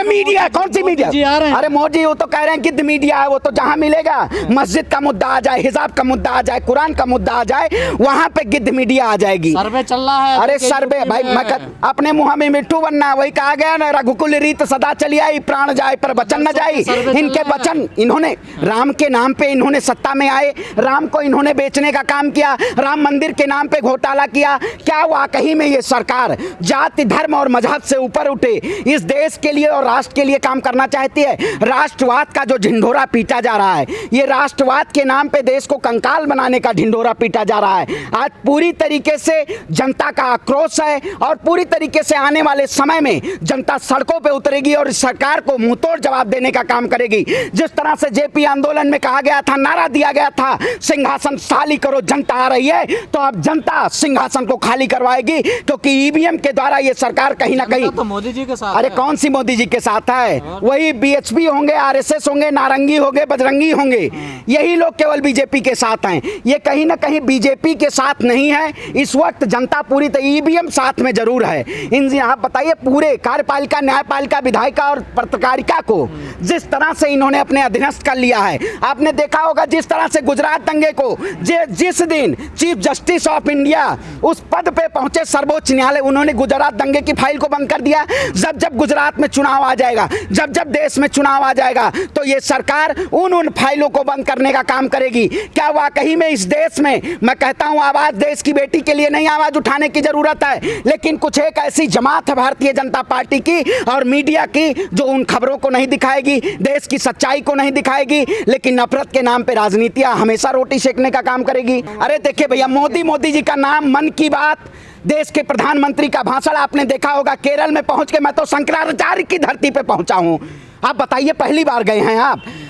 Media, कौन C media? अरे मोदी वो तो कह रहे हैं गिद्ध मीडिया है, वो तो जहां मिलेगा मस्जिद का मुद्दा आ जाए, हिजाब का मुद्दा आ जाए, कुरान का मुद्दा आ जाए, वहां पे गिद्ध मीडिया आ जाएगी। सर्वे चल रहा है। अरे सर्वे भाई, मैं अपने मुंह में मिट्टू बनना, वही कहा गया ना, रघुकुल रीत सदा चली आई, प्राण जाए पर वचन न जाए। इनके वचन, इन्होंने राम के नाम पे इन्होंने सत्ता में आए, राम को इन्होंने बेचने का काम किया, राम मंदिर के नाम पे घोटाला किया। क्या वाकई में ये सरकार जाति धर्म और मजहब से ऊपर उठे इस देश के लिए और राष्ट्र के लिए काम करना चाहती है? राष्ट्रवाद का जो ढिंढोरा पीटा जा रहा है, ये राष्ट्रवाद के नाम पे देश को कंकाल बनाने का ढिंढोरा पीटा जा रहा है। आज पूरी तरीके से जनता का आक्रोश है और पूरी तरीके से आने वाले समय में जनता सड़कों पे उतरेगी और सरकार को मुंहतोड़ जवाब देने का काम करेगी। जिस तरह से जेपी आंदोलन में कहा गया था, नारा दिया गया था, सिंहासन खाली करो, जनता आ रही है, तो अब जनता सिंहासन को खाली करवाएगी, क्योंकि ईवीएम के द्वारा ये सरकार कहीं ना कहीं तो मोदी जी के साथ। अरे कौन सी मोदी जी के साथ है? वही बीएचपी होंगे, आरएसएस होंगे, नारंगी होंगे, बजरंगी होंगे, यही लोग केवल बीजेपी के साथ हैं। ये कहीं ना कहीं बीजेपी के साथ नहीं है इस वक्त जनता पूरी तरह, ईवीएम साथ में जरूर है। इन आप बताइए, पूरे कार्यपालिका, न्यायपालिका, विधायिका और पत्रकारिता को जिस तरह से इन्होंने अपने अधीनस्थ कर लिया है। आपने देखा होगा जिस तरह से गुजरात दंगे को जिस दिन चीफ जस्टिस ऑफ इंडिया उस पद पे पहुंचे सर्वोच्च न्यायालय, उन्होंने गुजरात दंगे की फाइल को बंद कर दिया। जब जब गुजरात में चुनाव आ जाएगा, जब जब देश में चुनाव आ जाएगा, तो ये सरकार उन फाइलों को बंद करने का काम करेगी। क्या वाकई में इस देश में, मैं कहता हूं, आवाज देश की बेटी के लिए नहीं आवाज उठाने की जरूरत है, लेकिन कुछ एक ऐसी जमात है भारतीय जनता पार्टी की और मीडिया की जो उन खबरों को नहीं दिखाएगी, देश की सच्चाई को नहीं दिखाएगी, लेकिन नफरत के नाम पे राजनीतियां हमेशा रोटी सेकने का काम करेगी। अरे देखिए भैया, मोदी जी का नाम, मन की बात, देश के प्रधानमंत्री का भाषण आपने देखा होगा। केरल में पहुंच के मैं तो शंकराचार्य की धरती पे पहुंचा हूं। आप बताइए, पहली बार गए हैं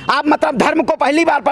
आप मतलब धर्म को पहली बार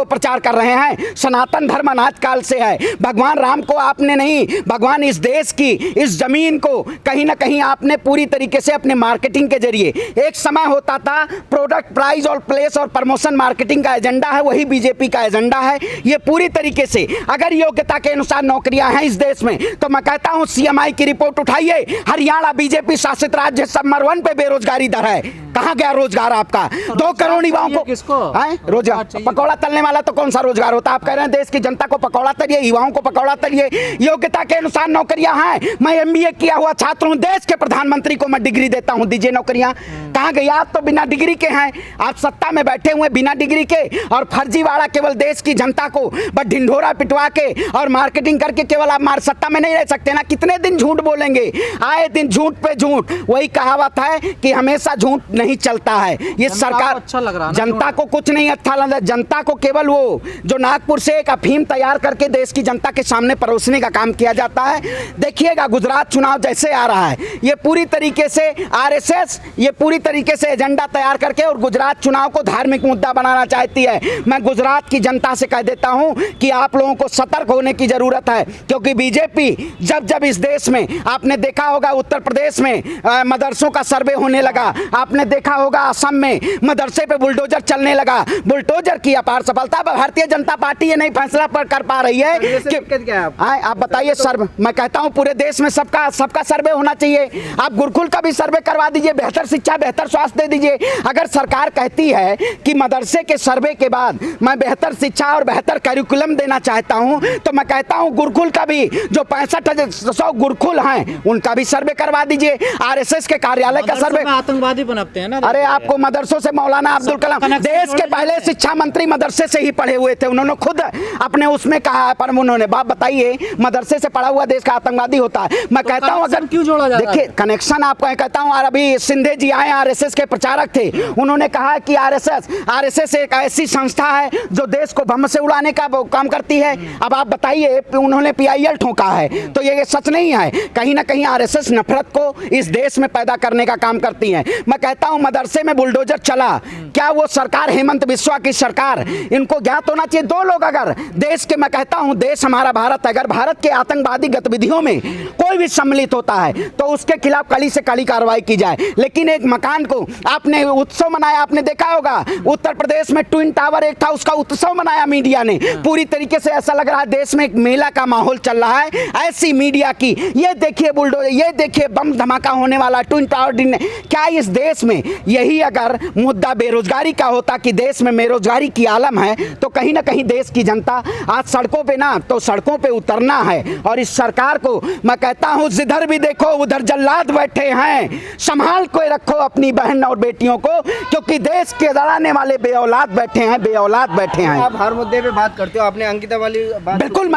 प्रचार कर रहे हैं। सनातन धर्म अनाज काल से है। भगवान राम को आपने नहीं, भगवान इस देश की, इस जमीन को कहीं ना कहीं आपने पूरी तरीके से अपने मार्केटिंग के जरिए, एक समय होता था प्रोडक्ट प्राइस और प्लेस और प्रमोशन मार्केटिंग का एजेंडा है, वही बीजेपी का एजेंडा है। ये पूरी तरीके से अगर योग्यता के अनुसार नौकरियां हैं इस देश में, तो मैं कहता हूं सीएमआई की रिपोर्ट उठाइए, हरियाणा बीजेपी शासित राज्य नंबर 1 पे बेरोजगारी दर है। कहां गया रोजगार आपका? 2 करोड़ युवाओं को रोजगार, पकौड़ा तलने वाला तो कौन सा रोजगार होता? आप कह रहे हैं देश की जनता को पकौड़ा तलिए, युवाओं को पकौड़ा तलिए। योग्यता के अनुसार नौकरियां हैं। मैं एमबीए किया हुआ छात्र हूं, देश के प्रधानमंत्री को मैं डिग्री देता हूं, दीजिए नौकरियां। कहां गई? आप तो बिना डिग्री के हैं, आप सत्ता में बैठे हुए बिना डिग्री के, और फर्जीवाड़ा केवल देश की जनता को बस ढिंढोरा पिटवा के और मार्केटिंग करके केवल आप सत्ता में नहीं रह सकते ना। कितने दिन झूठ बोलेंगे? आए दिन झूठ पे झूठ। वही कहावत है कि हमेशा झूठ नहीं चलता है। ये सरकार, अच्छा लग रहा है, जनता को कुछ नहीं अच्छा लग रहा। जनता को केवल वो जो नागपुर से एक अफीम तैयार करके देश की जनता के सामने परोसने का काम किया जाता है। देखिएगा गुजरात चुनाव जैसे आ रहा है, ये पूरी तरीके से आरएसएस ये पूरी तरीके से एजेंडा तैयार करके और गुजरात चुनाव को धार्मिक मुद्दा बनाना चाहती है। मैं गुजरात की जनता से कह देता हूं कि आप लोगों को सतर्क होने की जरूरत है, क्योंकि बीजेपी जब जब इस देश में, आपने देखा होगा उत्तर प्रदेश में मदरसों का सर्वे होने लगा, आपने देखा होगा असम में मदरसे पे बुलडोजर चलने लगा। बुलडोजर की अपार सफलता। भारतीय जनता पार्टी ये नहीं फैसला कर पा रही है कि आप बताइए सर्वे, मैं कहता हूं पूरे देश में सबका सर्वे होना चाहिए। आप गुरुकुल का भी सर्वे करवा दीजिए, बेहतर शिक्षा बेहतर स्वास्थ्य दे दीजिए। अगर सरकार कहती है कि मदरसे के सर्वे के बाद मैं बेहतर शिक्षा और बेहतर करिकुलम देना चाहता हूं, तो मैं कहता हूं गुरुकुल का भी जो 6500 गुरुकुल हैं उनका भी सर्वे करवा दीजिए। आरएसएस के कार्यालय का सर्वे, आतंकवादी बनते हैं ना। अरे आपको मदरसों से मौलाना अब्दुल कलाम, देश के पहले शिक्षा मंत्री मदरसे से ही पढ़े हुए थे, उन्होंने खुद अपने उसमें कहा है। पर उन्होंने बात बताइए, मदरसे से पढ़ा हुआ देश का आतंकवादी होता है? मैं कहता हूं अगर क्यों जोड़ा जा रहा है? देखिए कनेक्शन आपको कहता हूं। अभी सिंधे जी आए, आरएसएस के प्रचारक थे, उन्होंने कहा कि आरएसएस एक ऐसी संस्था है जो देश को बम से उड़ाने का काम करती है। अब आप बताइए, उन्होंने पीआईएल ठोका है, तो ये सच नहीं है? कहीं ना कहीं आरएसएस नफरत को इस देश में पैदा करने का काम करती है। मैं कहता हूं मदरसे में बुलडोजर चला, क्या वो सरकार सरकार, हेमंत बिस्वा की सरकार, इनको ज्ञात होना चाहिए। दो लोग अगर देश के, मैं कहता हूं देश हमारा भारत, अगर भारत के आतंकवादी गतिविधियों में कोई भी सम्मिलित होता है तो उसके खिलाफ कड़ी से कड़ी कार्रवाई की जाए। लेकिन एक मकान को आपने उत्सव मनाया, आपने देखा होगा उत्तर प्रदेश में ट्विन टावर एक था, उसका उत्सव मनाया मीडिया ने। पूरी तरीके से ऐसा लग रहा है देश में एक मेला का माहौल चल रहा है। ऐसी मीडिया की, ये देखिए बुलडोजर, ये देखिए बम धमाका होने वाला, ट्विन टावर गिरने। क्या इस देश में यही अगर मुद्दा बेरोजगारी का होता कि देश में बेरोजगारी की आलम है, तो कहीं ना कहीं देश की जनता आज सड़कों पे ना तो सड़कों पे उतरना है। और इस सरकार को मैं कहता हूं जिधर भी देखो उधर जल्लाद बैठे हैं, संभाल के रखो अपनी बहन और बेटियों को, क्योंकि देश के लड़ाने वाले बेऔलाद बैठे हैं, बेऔलाद बैठे हैं। आप हर मुद्दे पे बात करते हो, आपने अंकिता वाली बात बिल्कुल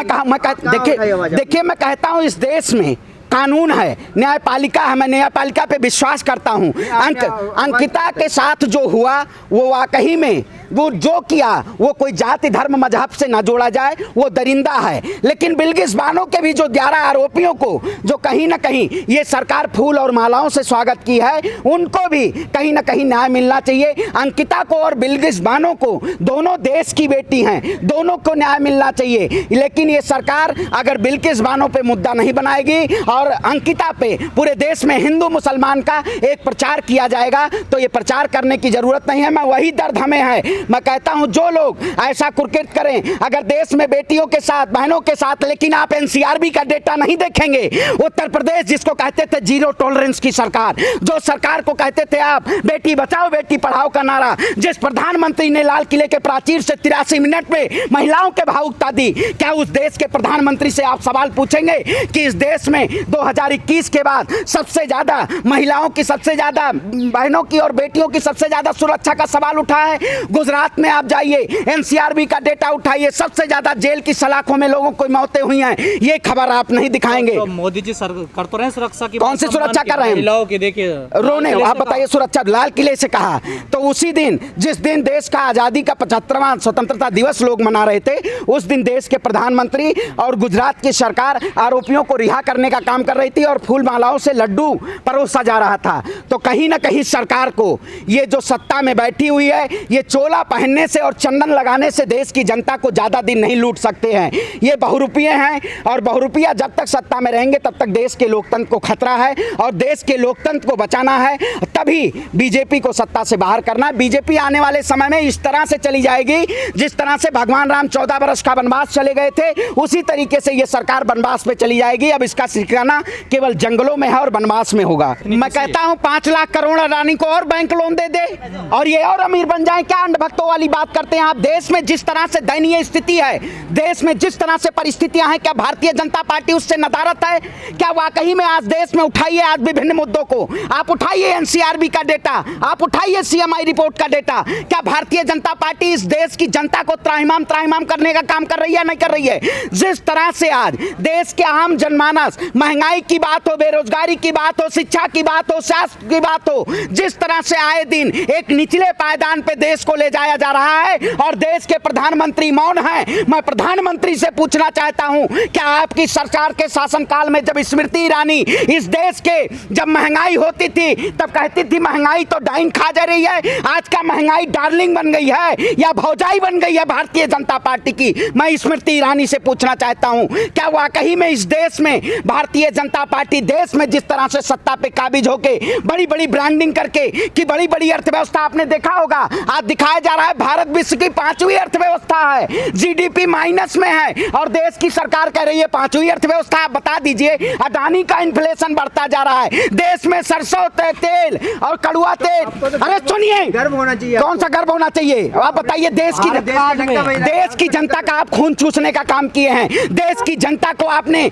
देखिए मैं कहता हूं इस देश में कानून है, न्यायपालिका है, मैं न्यायपालिका पे विश्वास करता हूं। अंकिता के साथ जो हुआ वो वाकई में वो जो किया वो कोई जाति धर्म मजहब से ना जोड़ा जाए, वो दरिंदा है। लेकिन बिल्किस बानो के भी जो 11 आरोपियों को जो कहीं ना कहीं ये सरकार फूल और मालाओं से स्वागत की है, उनको भी कहीं ना कहीं न्याय मिलना चाहिए। अंकिता को और बिल्किस बानो को, दोनों देश की बेटी हैं, दोनों को न्याय मिलना चाहिए। लेकिन ये सरकार अगर बिल्किस बानो पे मुद्दा नहीं बनाएगी और अंकिता पे पूरे देश में हिंदू मुसलमान का एक प्रचार किया जाएगा, तो ये प्रचार करने की जरूरत नहीं है। मैं वही दर्द हमें है, मैं कहता हूं जो लोग ऐसा कुर्कित करें अगर देश में बेटियों के साथ, बहनों के साथ, लेकिन आप एनसीआरबी का डेटा नहीं देखेंगे। उत्तर प्रदेश जिसको कहते थे जीरो टॉलरेंस की सरकार, जो सरकार को कहते थे आप बेटी बचाओ बेटी पढ़ाओ का नारा, जिस प्रधानमंत्री ने लाल किले के प्राचीर से 83 मिनट में महिलाओं के भावुकता दी, क्या उस देश के प्रधानमंत्री से आप सवाल पूछेंगे कि इस देश में 2021 के बाद सबसे ज्यादा महिलाओं की, सबसे ज्यादा बहनों की और बेटियों की सबसे ज्यादा सुरक्षा का सवाल उठा है? गुजरात में आप जाइए, एनसीआरबी का डेटा उठाइए, सबसे ज्यादा जेल की सलाखों में लोगों को मौतें हुई हैं। ये खबर आप नहीं दिखाएंगे। तो मोदी जी कर तो रहे हैं सुरक्षा की, कौन सी सुरक्षा कर रहे हैं? महिलाओं की देखिए रोने, आप बताइए सुरक्षा लाल किले से कहा। तो उसी दिन जिस दिन देश का आजादी का 75वां स्वतंत्रता दिवस लोग मना रहे थे, उस दिन देश के प्रधानमंत्री और गुजरात की सरकार आरोपियों को रिहा करने का काम कर रही थी और फूल मालाओं से लड्डू परोसा जा रहा था। तो कहीं ना कहीं सरकार को ये जो सत्ता में बैठी हुई है, ये चोला पहनने से और चंदन लगाने से देश की जनता को ज्यादा दिन नहीं लूट सकते हैं। ये बहुरूपिये हैं और बहुरूपिया जब तक सत्ता में रहेंगे तब तक देश के लोकतंत्र को खतरा है और देश के लोकतंत्र को बचाना है, तभी बीजेपी को सत्ता से बाहर करना। बीजेपी आने वाले समय में इस तरह से चली जाएगी जिस तरह से भगवान राम 14 वर्ष का वनवास चले गए थे, उसी तरीके से ये सरकार वनवास पे चली जाएगी। अब इसका ठिकाना केवल जंगलों में है और वनवास में होगा। मैं कहता हूं 5 लाख करोड़ अडानी को और बैंक लोन दे दे और ये और अमीर बन जाए। क्या अंधभक्तों वाली बात करते हैं आप? देश में जिस तरह से दयनीय स्थिति है, देश में जिस तरह से परिस्थितियां हैं, क्या भारतीय जनता पार्टी उससे नदारत है? क्या वाकई में आज देश में उठाइए आज विभिन्न मुद्दों को, आप उठाइए एनसीआरबी का डेटा, आप उठाइए सीएमआई रिपोर्ट का डेटा। क्या भारतीय जनता पार्टी इस देश की जनता को त्राहिमाम करने का काम कर रही है? नहीं कर रही है। जिस तरह से आज देश के आम जनमानस, महंगाई की बात हो, बेरोजगारी की बात हो, शिक्षा की बात हो, स्वास्थ्य की बात हो, जिस तरह से आए दिन एक निचले पायदान पे देश को ले जाया जा रहा है और देश के प्रधानमंत्री मौन हैं। मैं प्रधानमंत्री से पूछना चाहता हूं, क्या आपकी सरकार के शासनकाल में जब स्मृति ईरानी इस देश के जब महंगाई होती थी तब कहती थी महंगाई तो डाइन खा जा रही है, आज का महंगाई डार्लिंग बन गई है या भौजाई बन गई है भारतीय जनता पार्टी की? मैं स्मृति ईरानी से पूछना चाहता हूं, क्या वाकई में इस देश में भारतीय जनता पार्टी देश में जिस तरह से सत्ता पे काबिज होके बड़ी बड़ी ब्रांडिंग करके कि बड़ी बड़ी अर्थव्यवस्था, आपने देखा होगा आज दिखाया जा रहा है भारत विश्व की 5वीं अर्थव्यवस्था है, जीडीपी माइनस में है और देश की सरकार कह रही है 5वीं अर्थव्यवस्था। आप बता दीजिए, अडानी का इन्फ्लेशन बढ़ता जा रहा है, देश में सरसों तेल और कड़ुआ तेल, अरे सुनिए, गर्व होना चाहिए। कौन सा गर्व होना चाहिए? आप बताइए। देश की जनता का आप खून चूसने का काम किए हैं, देश की जनता को आपने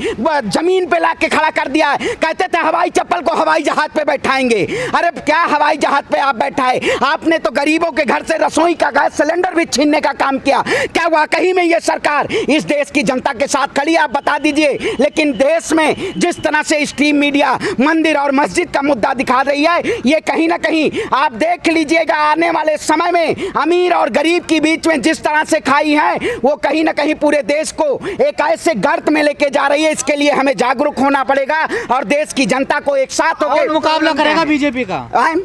जमीन पे लाके खड़ा कर दिया है। कहते थे हवाई चप्पल को हवाई जहाज पे बैठाएंगे, अरे क्या हवाई जहाज पे आप बैठाए? आपने तो गरीबों के घर से रसोई का गैस सिलेंडर भी छीनने का काम किया। क्या वाकई में ये सरकार इस देश की जनता के साथ खड़ी? आप बता दीजिए। लेकिन देश में जिस तरह से स्ट्रीम मीडिया मंदिर और मस्जिद का मुद्दा दिखा रही है, ये कहीं ना कहीं आप देख लीजिएगा आने वाले समय में अमीर और गरीब के बीच में जिस तरह से खाई है, वो कहीं ना कहीं पूरे देश को एक ऐसे गर्त में लेके जा रही है। इसके लिए हमें जागरूक होना पड़ेगा और देश की जनता को एक साथ होकर मुकाबला करेगा बीजेपी का।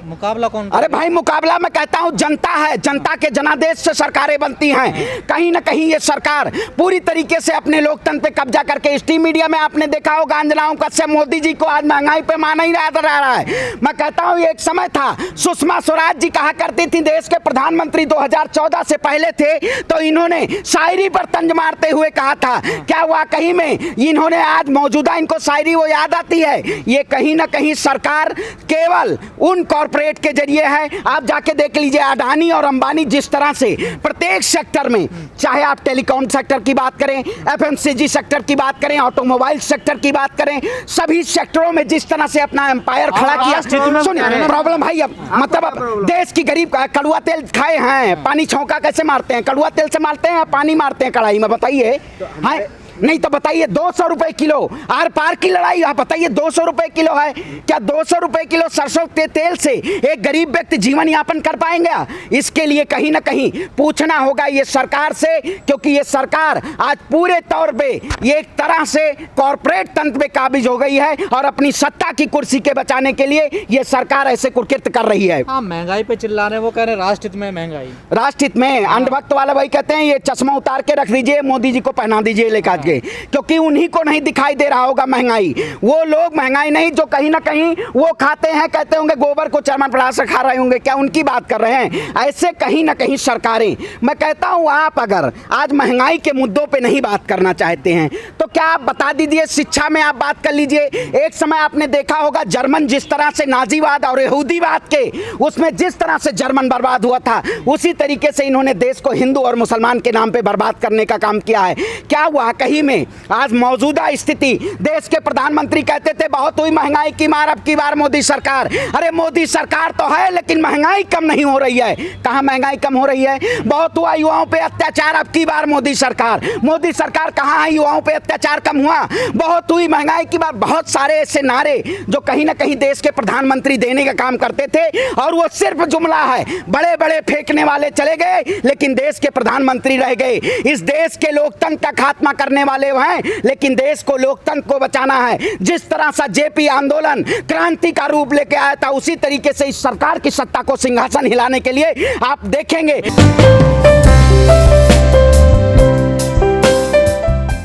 मुकाबला कौन? अरे भाई मुकाबला मैं कहता हूं जनता है, जनता जनता के जनादेश से सरकारें बनती हैं। कहीं ना कहीं ये सरकार पूरी तरीके से अपने लोकतंत्र पे कब्जा करके, स्ट्रीम मीडिया में आपने देखा होगा अंजनाओं का से मोदी जी को आज महंगाई पे माना ही रह रहा है। मैं कहता हूं एक समय था, सुषमा स्वराज जी कहा करती थी देश के प्रधानमंत्री 2014 से पहले थे, तो इन्होंने शायरी पर तंज मारते हुए कहा था, क्या वाकई में इन्होंने आज मौजूदा इनको शायरी वो याद आती है? ये कहीं ना कहीं सरकार केवल उन कॉरपोरेट के जरिए है। आप जाके देख लीजिए अडानी और अंबानी जिस तरह से प्रत्येक सेक्टर में, चाहे आप टेलीकॉम सेक्टर की बात करें, एफएमसीजी सेक्टर की बात करें, ऑटोमोबाइल सेक्टर की बात करें, सभी सेक्टरों में जिस तरह से अपना एम्पायर खड़ा किया। सुनिए प्रॉब्लम भाई, अब मतलब अब देश की गरीब कड़वा तेल खाए हैं, पानी छौंका कैसे मारते हैं? कड़वा तेल से मारते हैं या पानी मारते हैं कढ़ाई में? बताइए। हाँ नहीं तो बताइए 200 रुपए किलो आर पार की लड़ाई। आप बताइए 200 रुपए किलो है, क्या 200 रुपए किलो सरसों के तेल से एक गरीब व्यक्ति जीवन यापन कर पाएंगे? इसके लिए कहीं ना कहीं पूछना होगा ये सरकार से, क्योंकि ये सरकार आज पूरे तौर पे ये एक तरह से कॉरपोरेट तंत्र पे काबिज हो गई है और अपनी सत्ता की कुर्सी के बचाने के लिए ये सरकार ऐसे कुकृत्य कर रही है। हाँ, महंगाई पे चिल्ला रहे, वो कह रहे राष्ट्रहित में महंगाई, राष्ट्रहित में। अंधभक्त वाला भाई कहते हैं ये चश्मा उतार के रख दीजिए, मोदी जी को पहना दीजिए लेकर, क्योंकि उन्हीं को नहीं दिखाई दे रहा होगा महंगाई। वो लोग महंगाई नहीं जो कहीं ना कहीं वो खाते हैं, कहते होंगे गोबर को चरमन पड़ा से खा रहे होंगे, क्या उनकी बात कर रहे हैं? ऐसे कहीं ना कहीं सरकारें, मैं कहता हूं आप अगर आज महंगाई के मुद्दों पे नहीं बात करना चाहते हैं तो क्या आप बता दीजिए शिक्षा में आप बात कर लीजिए। एक समय आपने देखा होगा जर्मन जिस तरह से नाजीवाद और यहूदीवाद के उसमें जिस तरह से जर्मन बर्बाद हुआ था, उसी तरीके से इन्होंने देश को हिंदू और मुसलमान के नाम पे बर्बाद करने का काम किया है। क्या वाकई में आज मौजूदा स्थिति, देश के प्रधानमंत्री कहते थे बहुत हुई महंगाई की मार, अब की बार मोदी सरकार। अरे मोदी सरकार तो है लेकिन महंगाई कम नहीं हो रही है। कहां महंगाई कम हो रही है? बहुत हुआ युवाओं पे अत्याचार, अब की बार मोदी सरकार। मोदी सरकार कहां है? युवाओं पे अत्याचार कम हुआ? बहुत हुई महंगाई की बार। बहुत सारे ऐसे नारे जो कहीं ना कहीं देश के प्रधानमंत्री देने का काम करते थे और वो सिर्फ जुमला है, बड़े बड़े फेंकने वाले चले गए लेकिन देश के प्रधानमंत्री रह गए। इस देश के लोकतंत्र का खात्मा करने वाले हैं लेकिन देश को लोकतंत्र को बचाना है। जिस तरह से जेपी आंदोलन क्रांति का रूप लेके आया था, उसी तरीके से इस सरकार की सत्ता को सिंहासन हिलाने के लिए आप देखेंगे।